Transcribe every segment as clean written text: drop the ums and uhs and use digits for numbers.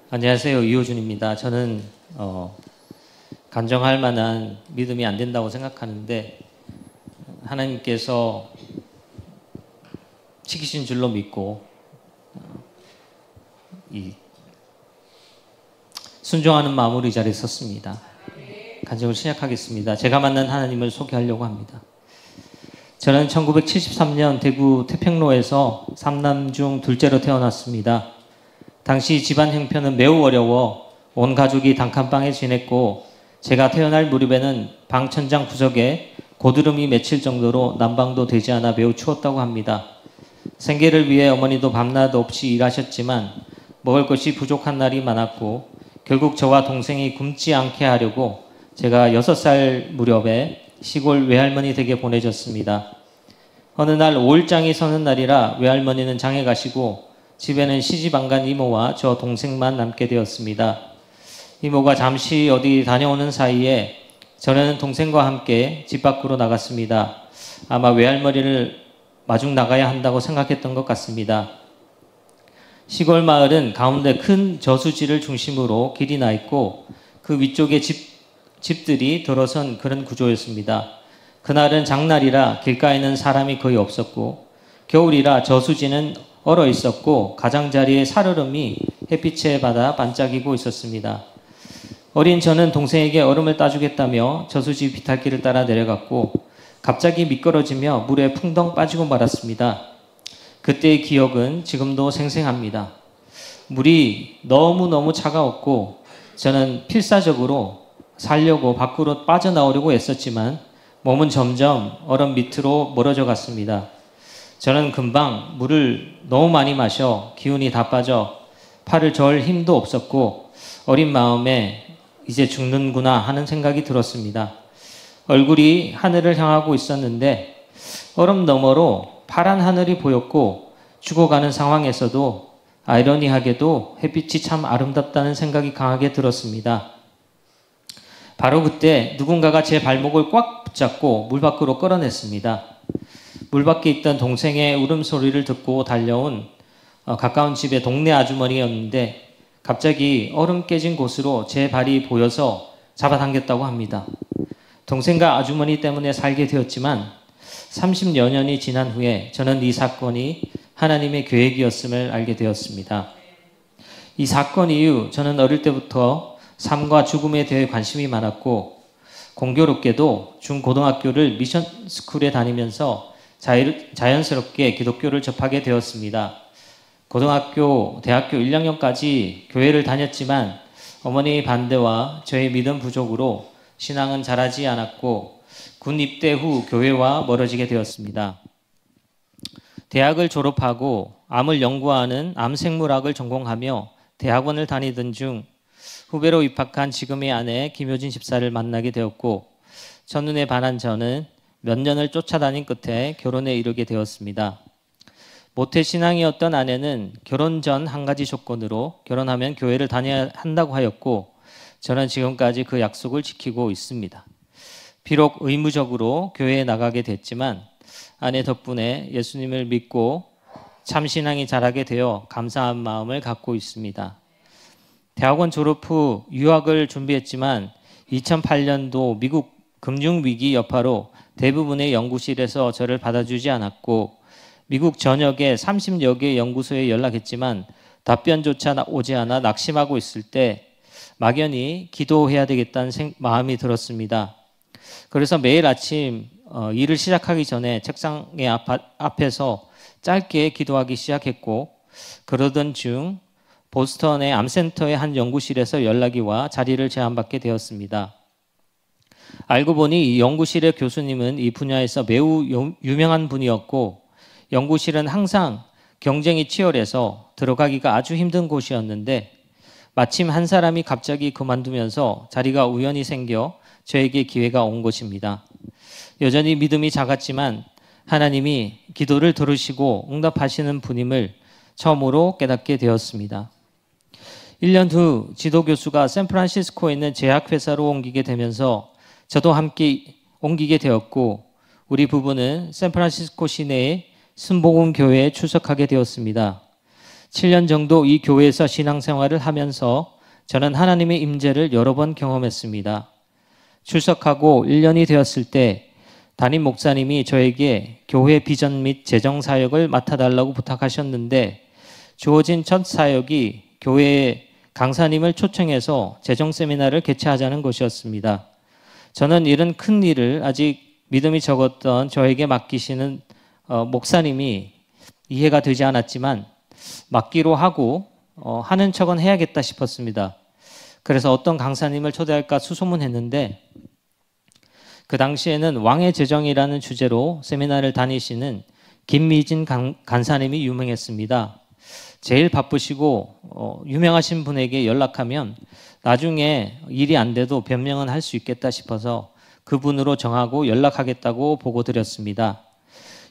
안녕하세요. 이호준입니다. 저는 간정할 만한 믿음이 안 된다고 생각하는데 하나님께서 시키신 줄로 믿고 순종하는 마음으로 이 자리에 섰습니다. 간증을 시작하겠습니다. 제가 만난 하나님을 소개하려고 합니다. 저는 1973년 대구 태평로에서 3남 중 둘째로 태어났습니다. 당시 집안 형편은 매우 어려워 온 가족이 단칸방에 지냈고 제가 태어날 무렵에는 방 천장 구석에 고드름이 맺힐 정도로 난방도 되지 않아 매우 추웠다고 합니다. 생계를 위해 어머니도 밤낮 없이 일하셨지만 먹을 것이 부족한 날이 많았고 결국 저와 동생이 굶지 않게 하려고 제가 6살 무렵에 시골 외할머니 댁에 보내졌습니다. 어느 날 5일장이 서는 날이라 외할머니는 장에 가시고 집에는 시집 안 간 이모와 저 동생만 남게 되었습니다. 이모가 잠시 어디 다녀오는 사이에 저는 동생과 함께 집 밖으로 나갔습니다. 아마 외할머니를 마중 나가야 한다고 생각했던 것 같습니다. 시골 마을은 가운데 큰 저수지를 중심으로 길이 나 있고 그 위쪽에 집들이 들어선 그런 구조였습니다. 그날은 장날이라 길가에는 사람이 거의 없었고 겨울이라 저수지는 얼어 있었고 가장자리에 살얼음이 햇빛에 받아 반짝이고 있었습니다. 어린 저는 동생에게 얼음을 따주겠다며 저수지 비탈길을 따라 내려갔고 갑자기 미끄러지며 물에 풍덩 빠지고 말았습니다. 그때의 기억은 지금도 생생합니다. 물이 너무너무 차가웠고 저는 필사적으로 살려고 밖으로 빠져나오려고 애썼지만 몸은 점점 얼음 밑으로 멀어져 갔습니다. 저는 금방 물을 너무 많이 마셔 기운이 다 빠져 팔을 절 힘도 없었고 어린 마음에 이제 죽는구나 하는 생각이 들었습니다. 얼굴이 하늘을 향하고 있었는데 얼음 너머로 파란 하늘이 보였고 죽어가는 상황에서도 아이러니하게도 햇빛이 참 아름답다는 생각이 강하게 들었습니다. 바로 그때 누군가가 제 발목을 꽉 붙잡고 물 밖으로 끌어냈습니다. 물 밖에 있던 동생의 울음소리를 듣고 달려온 가까운 집의 동네 아주머니였는데 갑자기 얼음 깨진 곳으로 제 발이 보여서 잡아당겼다고 합니다. 동생과 아주머니 때문에 살게 되었지만 30여 년이 지난 후에 저는 이 사건이 하나님의 계획이었음을 알게 되었습니다. 이 사건 이후 저는 어릴 때부터 삶과 죽음에 대해 관심이 많았고 공교롭게도 중고등학교를 미션 스쿨에 다니면서 자연스럽게 기독교를 접하게 되었습니다. 고등학교, 대학교 1학년까지 교회를 다녔지만 어머니의 반대와 저의 믿음 부족으로 신앙은 자라지 않았고 군 입대 후 교회와 멀어지게 되었습니다. 대학을 졸업하고 암을 연구하는 암생물학을 전공하며 대학원을 다니던 중 후배로 입학한 지금의 아내 김효진 집사를 만나게 되었고 첫눈에 반한 저는 몇 년을 쫓아다닌 끝에 결혼에 이르게 되었습니다. 모태신앙이었던 아내는 결혼 전 한 가지 조건으로 결혼하면 교회를 다녀야 한다고 하였고 저는 지금까지 그 약속을 지키고 있습니다. 비록 의무적으로 교회에 나가게 됐지만 아내 덕분에 예수님을 믿고 참신앙이 자라게 되어 감사한 마음을 갖고 있습니다. 대학원 졸업 후 유학을 준비했지만 2008년도 미국 금융위기 여파로 대부분의 연구실에서 저를 받아주지 않았고 미국 전역에 30여 개 연구소에 연락했지만 답변조차 오지 않아 낙심하고 있을 때 막연히 기도해야 되겠다는 마음이 들었습니다. 그래서 매일 아침 일을 시작하기 전에 책상의 앞에서 짧게 기도하기 시작했고 그러던 중 보스턴의 암센터의 한 연구실에서 연락이 와 자리를 제안받게 되었습니다. 알고 보니 이 연구실의 교수님은 이 분야에서 매우 유명한 분이었고 연구실은 항상 경쟁이 치열해서 들어가기가 아주 힘든 곳이었는데 마침 한 사람이 갑자기 그만두면서 자리가 우연히 생겨 저에게 기회가 온 것입니다. 여전히 믿음이 작았지만 하나님이 기도를 들으시고 응답하시는 분임을 처음으로 깨닫게 되었습니다. 1년 후 지도교수가 샌프란시스코에 있는 제약회사로 옮기게 되면서 저도 함께 옮기게 되었고 우리 부부는 샌프란시스코 시내의 순복음 교회에 출석하게 되었습니다. 7년 정도 이 교회에서 신앙생활을 하면서 저는 하나님의 임재를 여러 번 경험했습니다. 출석하고 1년이 되었을 때 담임 목사님이 저에게 교회 비전 및 재정 사역을 맡아달라고 부탁하셨는데 주어진 첫 사역이 교회에 강사님을 초청해서 재정 세미나를 개최하자는 것이었습니다. 저는 이런 큰 일을 아직 믿음이 적었던 저에게 맡기시는 목사님이 이해가 되지 않았지만 맡기로 하고 하는 척은 해야겠다 싶었습니다. 그래서 어떤 강사님을 초대할까 수소문했는데 그 당시에는 왕의 재정이라는 주제로 세미나를 다니시는 김미진 간사님이 유명했습니다. 제일 바쁘시고 유명하신 분에게 연락하면 나중에 일이 안 돼도 변명은 할 수 있겠다 싶어서 그분으로 정하고 연락하겠다고 보고드렸습니다.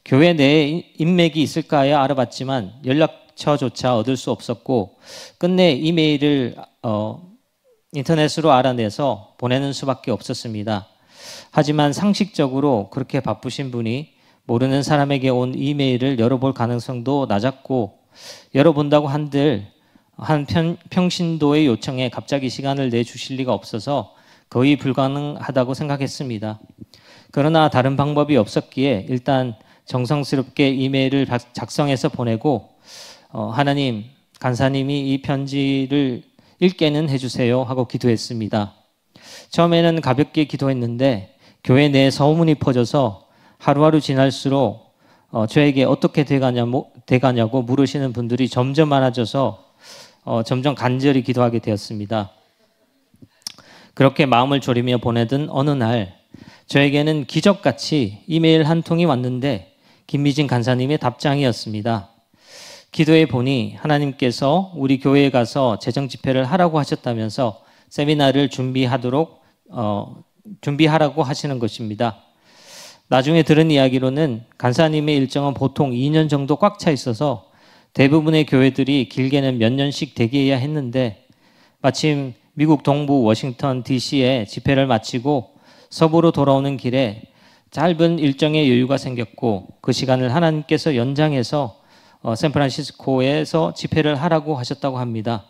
교회 내에 인맥이 있을까야 알아봤지만 연락처조차 얻을 수 없었고 끝내 이메일을 인터넷으로 알아내서 보내는 수밖에 없었습니다. 하지만 상식적으로 그렇게 바쁘신 분이 모르는 사람에게 온 이메일을 열어볼 가능성도 낮았고 열어본다고 한들 한 평신도의 요청에 갑자기 시간을 내주실 리가 없어서 거의 불가능하다고 생각했습니다. 그러나 다른 방법이 없었기에 일단 정성스럽게 이메일을 작성해서 보내고 하나님, 간사님이 이 편지를 읽게는 해주세요 하고 기도했습니다. 처음에는 가볍게 기도했는데 교회 내에 소문이 퍼져서 하루하루 지날수록 저에게 어떻게 돼가냐고 물으시는 분들이 점점 많아져서 점점 간절히 기도하게 되었습니다. 그렇게 마음을 졸이며 보내던 어느 날 저에게는 기적같이 이메일 한 통이 왔는데 김미진 간사님의 답장이었습니다. 기도해 보니 하나님께서 우리 교회에 가서 재정 집회를 하라고 하셨다면서 세미나를 준비하라고 하시는 것입니다. 나중에 들은 이야기로는 간사님의 일정은 보통 2년 정도 꽉 차 있어서 대부분의 교회들이 길게는 몇 년씩 대기해야 했는데 마침 미국 동부 워싱턴 DC에 집회를 마치고 서부로 돌아오는 길에 짧은 일정의 여유가 생겼고 그 시간을 하나님께서 연장해서 샌프란시스코에서 집회를 하라고 하셨다고 합니다.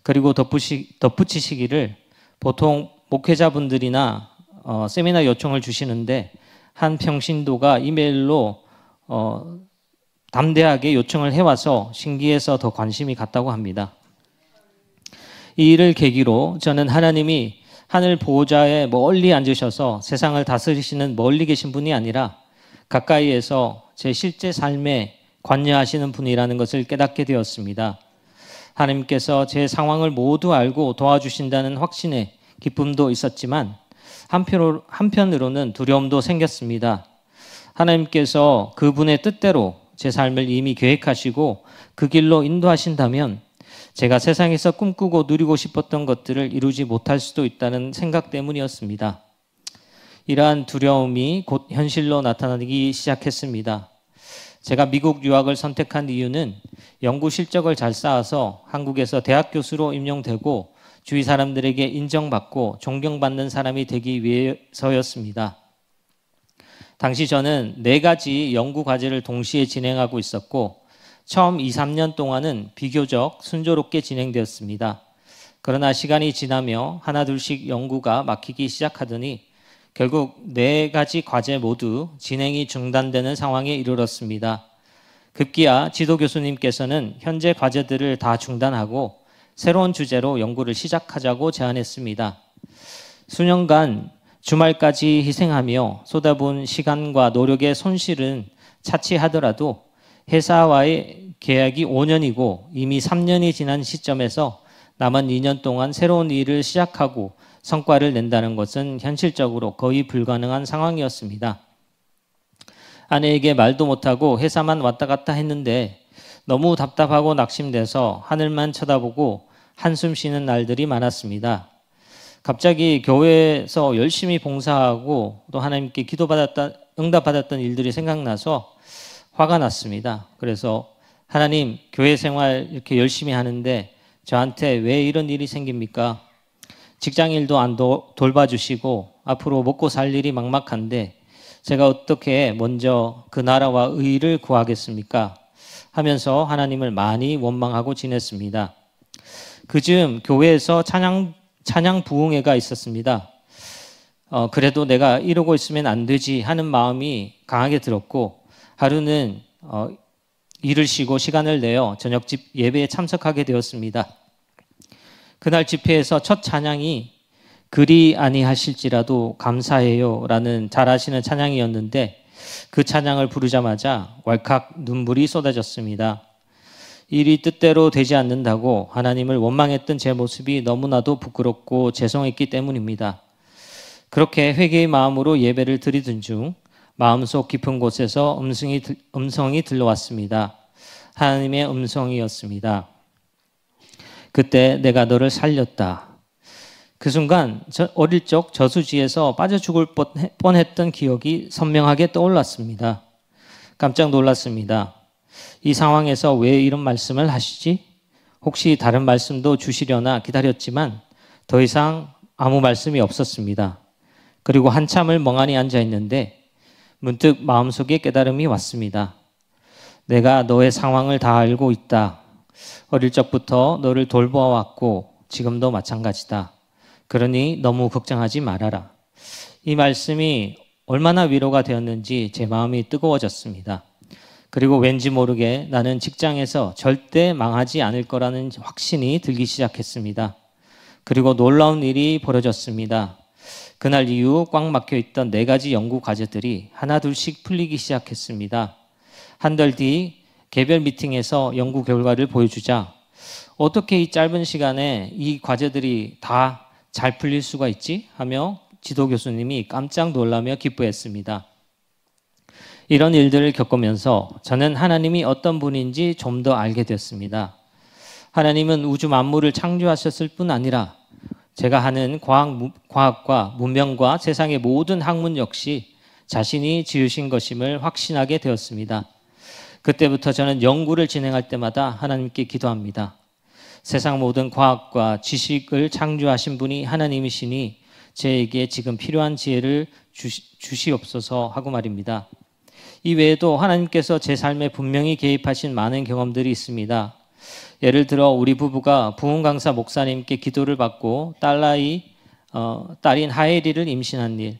그리고 덧붙이시기를 보통 목회자분들이나 세미나 요청을 주시는데 한 평신도가 이메일로 담대하게 요청을 해와서 신기해서 더 관심이 갔다고 합니다. 이 일을 계기로 저는 하나님이 하늘 보호자에 멀리 앉으셔서 세상을 다스리시는 멀리 계신 분이 아니라 가까이에서 제 실제 삶에 관여하시는 분이라는 것을 깨닫게 되었습니다. 하나님께서 제 상황을 모두 알고 도와주신다는 확신에 기쁨도 있었지만 한편으로는 두려움도 생겼습니다. 하나님께서 그분의 뜻대로 제 삶을 이미 계획하시고 그 길로 인도하신다면 제가 세상에서 꿈꾸고 누리고 싶었던 것들을 이루지 못할 수도 있다는 생각 때문이었습니다. 이러한 두려움이 곧 현실로 나타나기 시작했습니다. 제가 미국 유학을 선택한 이유는 연구 실적을 잘 쌓아서 한국에서 대학 교수로 임용되고 주위 사람들에게 인정받고 존경받는 사람이 되기 위해서였습니다. 당시 저는 4가지 연구 과제를 동시에 진행하고 있었고 처음 2, 3년 동안은 비교적 순조롭게 진행되었습니다. 그러나 시간이 지나며 하나둘씩 연구가 막히기 시작하더니 결국 4가지 과제 모두 진행이 중단되는 상황에 이르렀습니다. 급기야 지도 교수님께서는 현재 과제들을 다 중단하고 새로운 주제로 연구를 시작하자고 제안했습니다. 수년간 주말까지 희생하며 쏟아부은 시간과 노력의 손실은 차치하더라도 회사와의 계약이 5년이고 이미 3년이 지난 시점에서 남은 2년 동안 새로운 일을 시작하고 성과를 낸다는 것은 현실적으로 거의 불가능한 상황이었습니다. 아내에게 말도 못하고 회사만 왔다 갔다 했는데 너무 답답하고 낙심돼서 하늘만 쳐다보고 한숨 쉬는 날들이 많았습니다. 갑자기 교회에서 열심히 봉사하고 또 하나님께 응답받았던 일들이 생각나서 화가 났습니다. 그래서 하나님, 교회 생활 이렇게 열심히 하는데 저한테 왜 이런 일이 생깁니까? 직장 일도 안 돌봐주시고 앞으로 먹고 살 일이 막막한데 제가 어떻게 먼저 그 나라와 의를 구하겠습니까? 하면서 하나님을 많이 원망하고 지냈습니다. 그즈음 교회에서 찬양 부흥회가 있었습니다. 그래도 내가 이러고 있으면 안 되지 하는 마음이 강하게 들었고, 하루는 일을 쉬고 시간을 내어 저녁 집 예배에 참석하게 되었습니다. 그날 집회에서 첫 찬양이 그리 아니하실지라도 감사해요 라는 잘 아시는 찬양이었는데, 그 찬양을 부르자마자 왈칵 눈물이 쏟아졌습니다. 일이 뜻대로 되지 않는다고 하나님을 원망했던 제 모습이 너무나도 부끄럽고 죄송했기 때문입니다. 그렇게 회개의 마음으로 예배를 드리던 중 마음속 깊은 곳에서 음성이 들려왔습니다. 하나님의 음성이었습니다. 그때 내가 너를 살렸다. 그 순간 어릴 적 저수지에서 빠져 죽을 뻔했던 기억이 선명하게 떠올랐습니다. 깜짝 놀랐습니다. 이 상황에서 왜 이런 말씀을 하시지? 혹시 다른 말씀도 주시려나 기다렸지만 더 이상 아무 말씀이 없었습니다. 그리고 한참을 멍하니 앉아 있는데 문득 마음속에 깨달음이 왔습니다. 내가 너의 상황을 다 알고 있다. 어릴 적부터 너를 돌보아왔고 지금도 마찬가지다. 그러니 너무 걱정하지 말아라. 이 말씀이 얼마나 위로가 되었는지 제 마음이 뜨거워졌습니다. 그리고 왠지 모르게 나는 직장에서 절대 망하지 않을 거라는 확신이 들기 시작했습니다. 그리고 놀라운 일이 벌어졌습니다. 그날 이후 꽉 막혀있던 4가지 연구 과제들이 하나둘씩 풀리기 시작했습니다. 한 달 뒤 개별 미팅에서 연구 결과를 보여주자 어떻게 이 짧은 시간에 이 과제들이 다 잘 풀릴 수가 있지? 하며 지도 교수님이 깜짝 놀라며 기뻐했습니다. 이런 일들을 겪으면서 저는 하나님이 어떤 분인지 좀 더 알게 됐습니다. 하나님은 우주 만물을 창조하셨을 뿐 아니라 제가 하는 과학과 문명과 세상의 모든 학문 역시 자신이 지으신 것임을 확신하게 되었습니다. 그때부터 저는 연구를 진행할 때마다 하나님께 기도합니다. 세상 모든 과학과 지식을 창조하신 분이 하나님이시니 저에게 지금 필요한 지혜를 주시옵소서 하고 말입니다. 이 외에도 하나님께서 제 삶에 분명히 개입하신 많은 경험들이 있습니다. 예를 들어 우리 부부가 부흥 강사 목사님께 기도를 받고 딸인 하엘이를 임신한 일,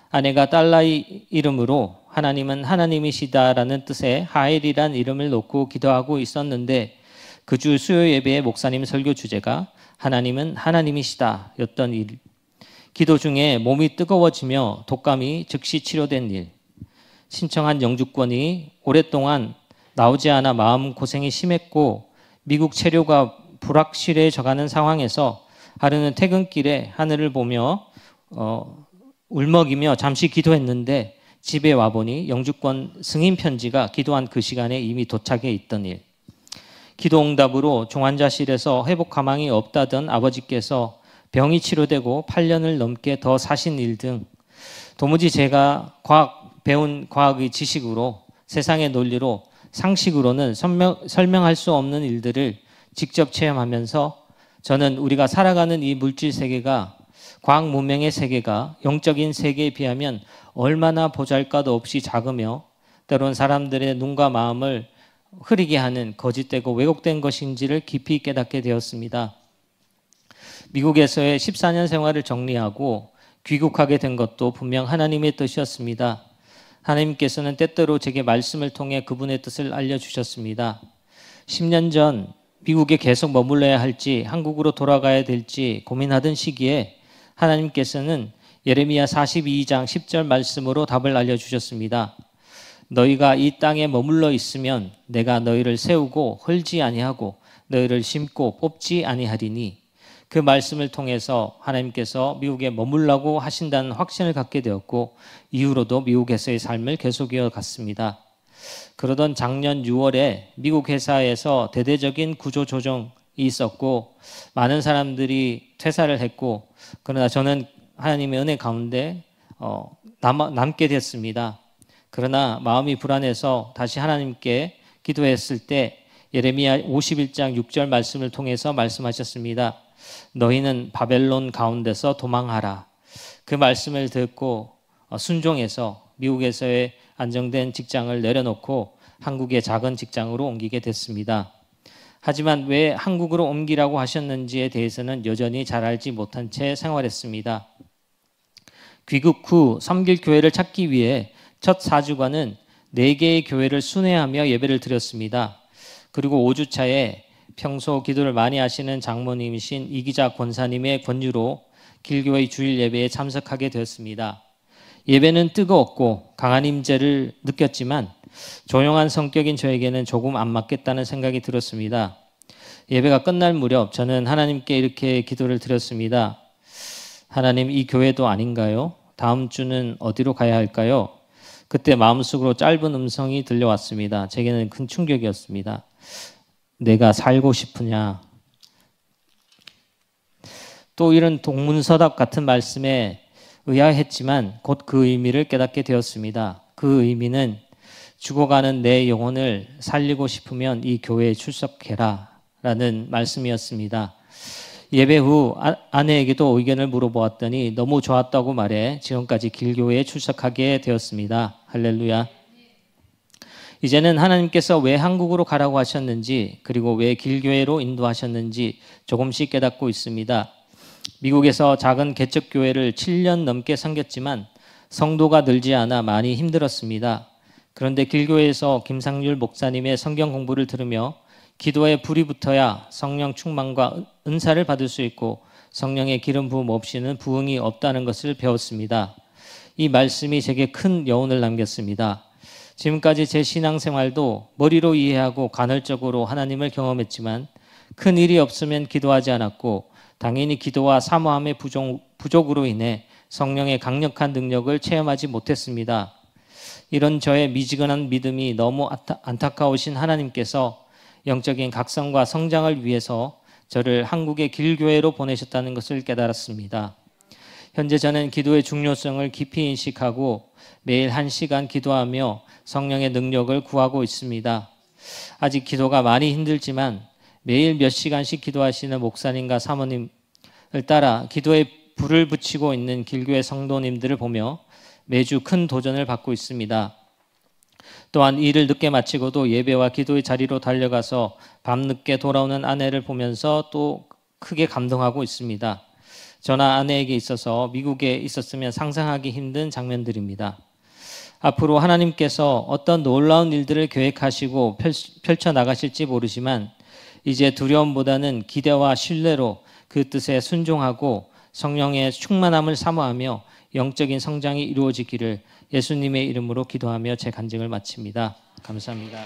아내가 딸라이 이름으로 하나님은 하나님이시다라는 뜻의 하엘이란 이름을 놓고 기도하고 있었는데 그 주 수요 예배의 목사님 설교 주제가 하나님은 하나님이시다 였던 일, 기도 중에 몸이 뜨거워지며 독감이 즉시 치료된 일, 신청한 영주권이 오랫동안 나오지 않아 마음고생이 심했고 미국 체류가 불확실해져가는 상황에서 하루는 퇴근길에 하늘을 보며 울먹이며 잠시 기도했는데 집에 와보니 영주권 승인 편지가 기도한 그 시간에 이미 도착해 있던 일, 기도 응답으로 종환자실에서 회복 가망이 없다던 아버지께서 병이 치료되고 8년을 넘게 더 사신 일 등 도무지 제가 배운 과학의 지식으로 세상의 논리로 상식으로는 설명할 수 없는 일들을 직접 체험하면서 저는 우리가 살아가는 이 물질 세계가 과학 문명의 세계가 영적인 세계에 비하면 얼마나 보잘것 없이 작으며 때론 사람들의 눈과 마음을 흐리게 하는 거짓되고 왜곡된 것인지를 깊이 깨닫게 되었습니다. 미국에서의 14년 생활을 정리하고 귀국하게 된 것도 분명 하나님의 뜻이었습니다. 하나님께서는 때때로 제게 말씀을 통해 그분의 뜻을 알려주셨습니다. 10년 전 미국에 계속 머물러야 할지 한국으로 돌아가야 될지 고민하던 시기에 하나님께서는 예레미야 42장 10절 말씀으로 답을 알려주셨습니다. 너희가 이 땅에 머물러 있으면 내가 너희를 세우고 헐지 아니하고 너희를 심고 뽑지 아니하리니, 그 말씀을 통해서 하나님께서 미국에 머물라고 하신다는 확신을 갖게 되었고 이후로도 미국에서의 삶을 계속이어 갔습니다. 그러던 작년 6월에 미국 회사에서 대대적인 구조 조정이 있었고 많은 사람들이 퇴사를 했고, 그러나 저는 하나님의 은혜 가운데 남게 됐습니다. 그러나 마음이 불안해서 다시 하나님께 기도했을 때 예레미야 51장 6절 말씀을 통해서 말씀하셨습니다. 너희는 바벨론 가운데서 도망하라. 그 말씀을 듣고 순종해서 미국에서의 안정된 직장을 내려놓고 한국의 작은 직장으로 옮기게 됐습니다. 하지만 왜 한국으로 옮기라고 하셨는지에 대해서는 여전히 잘 알지 못한 채 생활했습니다. 귀국 후 섬길 교회를 찾기 위해 첫 4주간은 4개의 교회를 순회하며 예배를 드렸습니다. 그리고 5주차에 평소 기도를 많이 하시는 장모님이신 이기자 권사님의 권유로 길교회 주일 예배에 참석하게 되었습니다. 예배는 뜨거웠고 강한 임재를 느꼈지만 조용한 성격인 저에게는 조금 안 맞겠다는 생각이 들었습니다. 예배가 끝날 무렵 저는 하나님께 이렇게 기도를 드렸습니다. 하나님, 이 교회도 아닌가요? 다음 주는 어디로 가야 할까요? 그때 마음속으로 짧은 음성이 들려왔습니다. 제게는 큰 충격이었습니다. 내가 살고 싶으냐? 또 이런 동문서답 같은 말씀에 의아했지만 곧 그 의미를 깨닫게 되었습니다. 그 의미는 죽어가는 내 영혼을 살리고 싶으면 이 교회에 출석해라 라는 말씀이었습니다. 예배 후 아내에게도 의견을 물어보았더니 너무 좋았다고 말해 지금까지 길교회에 출석하게 되었습니다. 할렐루야. 이제는 하나님께서 왜 한국으로 가라고 하셨는지 그리고 왜 길교회로 인도하셨는지 조금씩 깨닫고 있습니다. 미국에서 작은 개척교회를 7년 넘게 섬겼지만 성도가 늘지 않아 많이 힘들었습니다. 그런데 길교회에서 김상률 목사님의 성경 공부를 들으며 기도에 불이 붙어야 성령 충만과 은사를 받을 수 있고 성령의 기름 부음 없이는 부흥이 없다는 것을 배웠습니다. 이 말씀이 제게 큰 여운을 남겼습니다. 지금까지 제 신앙생활도 머리로 이해하고 간헐적으로 하나님을 경험했지만 큰 일이 없으면 기도하지 않았고 당연히 기도와 사모함의 부족으로 인해 성령의 강력한 능력을 체험하지 못했습니다. 이런 저의 미지근한 믿음이 너무 안타까우신 하나님께서 영적인 각성과 성장을 위해서 저를 한국의 길교회로 보내셨다는 것을 깨달았습니다. 현재 저는 기도의 중요성을 깊이 인식하고 매일 1시간 기도하며 성령의 능력을 구하고 있습니다. 아직 기도가 많이 힘들지만 매일 몇 시간씩 기도하시는 목사님과 사모님을 따라 기도에 불을 붙이고 있는 길교회 성도님들을 보며 매주 큰 도전을 받고 있습니다. 또한 일을 늦게 마치고도 예배와 기도의 자리로 달려가서 밤늦게 돌아오는 아내를 보면서 또 크게 감동하고 있습니다. 저나 아내에게 있어서 미국에 있었으면 상상하기 힘든 장면들입니다. 앞으로 하나님께서 어떤 놀라운 일들을 계획하시고 펼쳐나가실지 모르지만 이제 두려움보다는 기대와 신뢰로 그 뜻에 순종하고 성령의 충만함을 사모하며 영적인 성장이 이루어지기를 예수님의 이름으로 기도하며 제 간증을 마칩니다. 감사합니다.